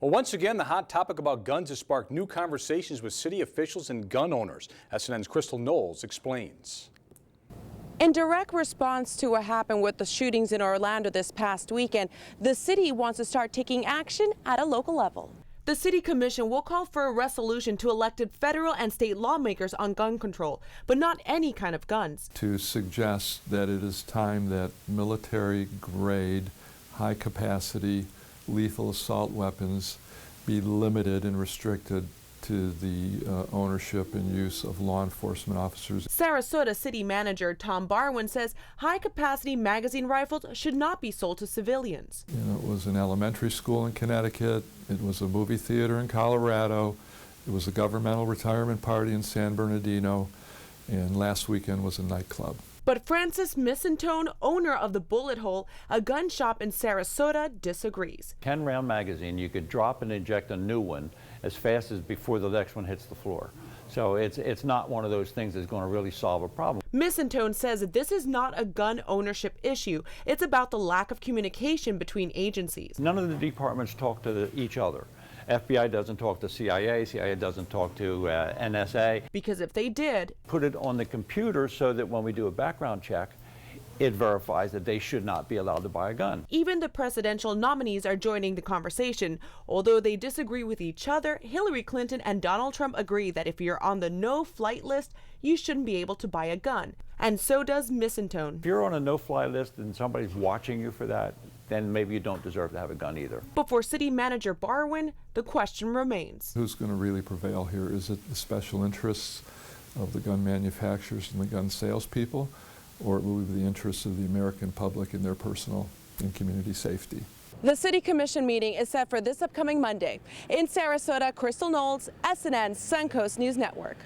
Well, once again, the hot topic about guns has sparked new conversations with city officials and gun owners. SNN's Crystal Knowles explains. In direct response to what happened with the shootings in Orlando this past weekend, the city wants to start taking action at a local level. The City Commission will call for a resolution to elected federal and state lawmakers on gun control, but not any kind of guns. To suggest that it is time that military-grade, high-capacity, lethal assault weapons be limited and restricted to the ownership and use of law enforcement officers. Sarasota City Manager Tom Barwin says high-capacity magazine rifles should not be sold to civilians. You know, it was an elementary school in Connecticut, it was a movie theater in Colorado, it was a governmental retirement party in San Bernardino, and last weekend was a nightclub. But Francis Missantone, owner of the Bullet Hole, a gun shop in Sarasota, disagrees. 10-round magazine, you could drop and inject a new one as fast as before the next one hits the floor. So it's not one of those things that's going to really solve a problem. Missantone says that this is not a gun ownership issue. It's about the lack of communication between agencies. None of the departments talk to each other. FBI doesn't talk to CIA, CIA doesn't talk to NSA. Because if they did, put it on the computer so that when we do a background check, it verifies that they should not be allowed to buy a gun. Even the presidential nominees are joining the conversation. Although they disagree with each other, Hillary Clinton and Donald Trump agree that if you're on the no-flight list, you shouldn't be able to buy a gun. And so does Missantone. If you're on a no-fly list and somebody's watching you for that, then maybe you don't deserve to have a gun either. But for City Manager Barwin, the question remains. Who's going to really prevail here? Is it the special interests of the gun manufacturers and the gun salespeople, or will it be the interests of the American public and their personal and community safety? The City Commission meeting is set for this upcoming Monday. In Sarasota, Crystal Knowles, SNN Suncoast News Network.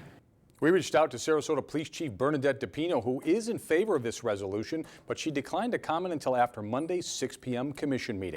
We reached out to Sarasota Police Chief Bernadette DePino, who is in favor of this resolution, but she declined to comment until after Monday's 6 p.m. commission meeting.